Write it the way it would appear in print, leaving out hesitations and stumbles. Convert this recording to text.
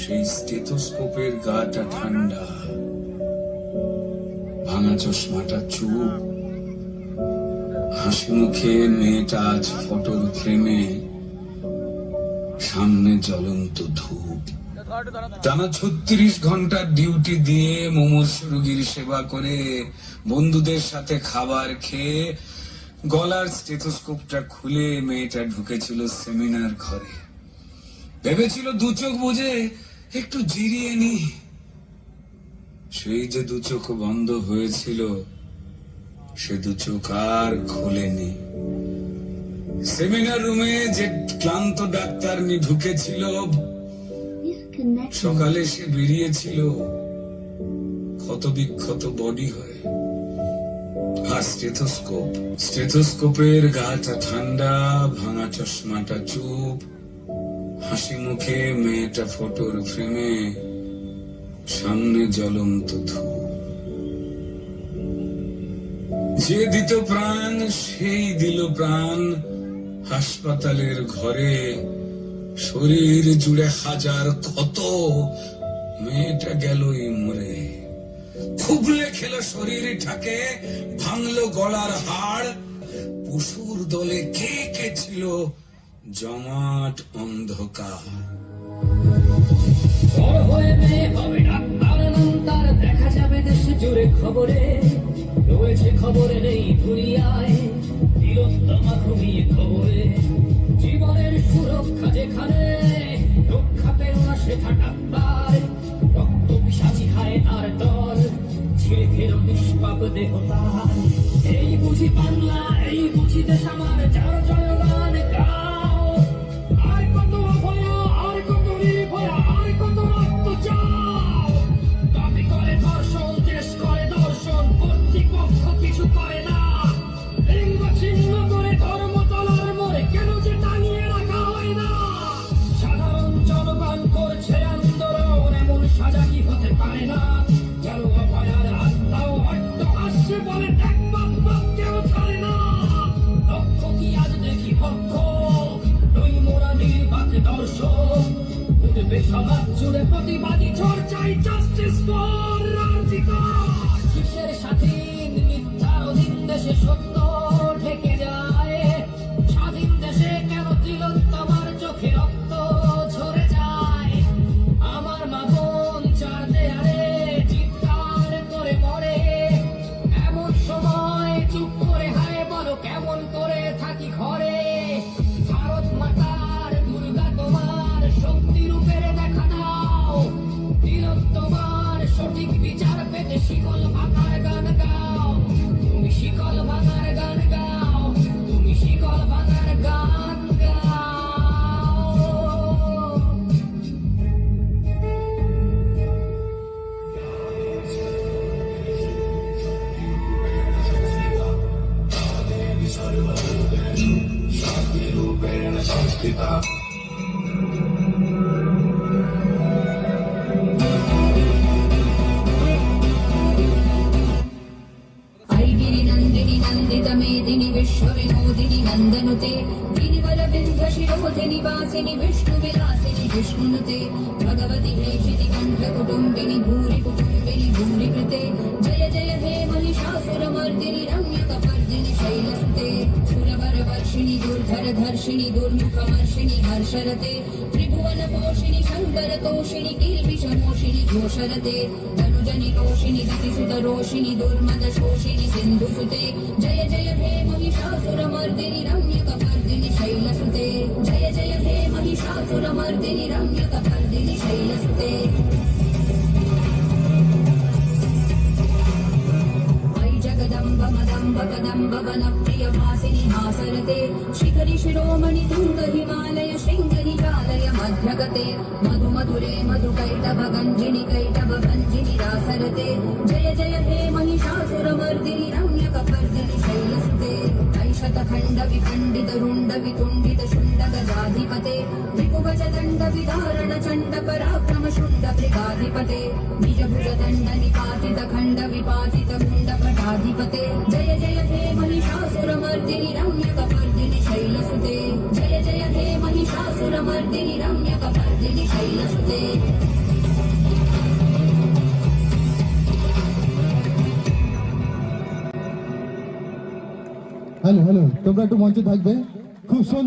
সেই স্টেথোস্কোপের গাটা ঠান্ডা, ভাঙা চশমাটা চুপ, হাসি মুখে মেয়েটা আজ ফটোর ফ্রেমে, সামনে জ্বলন্ত ধূপ। টানা 36 ঘন্টার ডিউটি দিয়ে মুমূর্ষ রোগীর সেবা করে, বন্ধুদের সাথে খাবার খেয়ে গলার স্টেথোস্কোপটা খুলে মেয়েটা ঢুকেছিল সেমিনার ঘরে। ভেবেছিল দু চোখ বুঝে একটু জিরিয়ে নি। সেই যে দু চোখ বন্ধ হয়েছিল, সে দু চোখ আর খোলেনি। সেমিনার রুমে যে ক্লান্ত ডাক্তারনি ঢুকেছিল, সকালে সে বেরিয়েছিল ক্ষত বিক্ষত বডি হয়ে। আর স্টেথোস্কোপের গাটা ঠান্ডা, ভাঙা চশমাটা চুপ, হাসি মুখে মেয়েটা ফটোর ফ্রেমে, সামনে জ্বলন্ত ধূপ। যে দিত প্রাণ সেই দিল প্রাণ হাসপাতালের ঘরে। শরীর জুড়ে হাজার ক্ষত, মেয়েটা গেলই মরে। খুবলে খেলো শরীরটাকে, ভাঙলো গলার হাড়। পশুর দলে কে কে ছিল, জমাট অন্ধকার। বড় হয়ে মেয়ে হবে ডাক্তার, নাম তার দেখা যাবে দেশে জুড়ে খবরে। রয়েছে খবরে নেই দুনিয়ায়, তিলোত্তমা ঘুমিয়ে খবরে। জীবনের সুরক্ষা যেখানে, রক্ষা পেল না সেটা ডাক্তার। রক্ত পিশাচি খায় তার দল, ছিঁড়ে খেল নিষ্পাপ দেহ তার। এই বুঝি বাংলা, এই বুঝি দেশ আমার, যার জয়গান গাও। আর কত অভয়া, আর কত নির্ভয়া, আর কত রক্ত চাও। দাবি করে ধর্ষণ, দেশ করে দর্শন, কর্তৃপক্ষ কিছু করে না। লিঙ্গ ছিন্ন করে ধর্ম তলার মরে কেন যে টাঙিয়ে রাখা হয় না। সাধারণ জনগণ করছে আন্দোলন, এমন সাজা কি হতে পারে না। যেন অভয়ার আত্মাও হয়তো আসছে বলে দেখ বাপ বাপ কেউ ছাড়ে না। লক্ষ কি আজ দেখি পক্ষ, নই মোরা নির্বাক দর্শক। উঠবে সমাজ জুড়ে প্রতিবাদী ঝড়, চাই জাস্টিস ফর রাজিকা। কিসের স্বাধীন, মিথ্যার অধীন দেশে সত্য ঢেকে যায়। স্বাধীন দেশে কেন তিলোত্তমার চোখে রক্ত ঝরে যায়। আমার মা বোন চার দেয়ালে চিৎকার করে মরে। এমন সময় চুপ করে হায় বলো কেমন করে থাকি ঘরে। ভারত মাতার দুর্গা তোমার শক্তি রূপের দেখা দাও। তিলোত্তমার সঠিক বিচার পেতে শিকল ভাঙার গান গাও। তুমি শিকল ভাঙার গান গাও, তুমি শিকল ভাঙার গান গাও। ऐगिरि नन्दिनि नन्दित मेदिनि विश्वविनोदिनि नन्दनुते। गिरिवर विन्ध्यशिरोधिनि वासिनि विष्णुविलासिनि विष्णुनुते। भगवति हेशिति कण्ठकुटुम्बिनि भूरि कुटुम्बिनि भूरि कृते। जय जय हे महिषासुरमर्दिनि रम्यकपर्दिनि शैलसुते। सुरवरवर्षिणि दुर्धरधर्षिणि दुर्मुखमर्षिणि हर्षरते। त्रिभुवनपोषिणि शङ्करतोषिणि किल्बिषमोषिणि घोषरते। धनुजनि रोषिणि दितिसुतरोषिणि दुर्मदशोषिणि सिन्धुसुते। जय जय हे महिषासुरमर्दिनि रम्यकपर्दिनि शैलसुते। जय जय हे महिषासुरमर्दिनि रम्यकपर्दिनि शैलसुते। अयि जगदम्ब मदम्ब कदम्ब वनप्रियवासिनि हासरते। शिखरि शिरोमणि तुङ्ग हिमालय शृङ्गनिजालय मध्यगते। मधु मधुरे मधुकैटभ गञ्जिनि कैटभ भञ्जिनि रासरते। जय जय हे महिषासुरमर्दिनि रम्यकपर्दिनि शैलसुते। ऐशतखण्ड विखण्डित रुण्ड वितुण्डित शुण्ड गजाधिपते। विपुवच दण्ड विदारण चण्ड पराक्रम शुण्ड मृगाधिपते। निजभुज दण्ड निपातित खण्ड विपातित मुण्ड पटाधिपते। जय जय हे महिषासुरमर्दिनि रम्यकपर्दिनि शैलसुते। जय जय हे महिषासुरमर्दिनि रम्यकपर्दिनि शैलसुते। হ্যালো হ্যালো তোমরা একটু মঞ্চে থাকবে খুব সুন্দর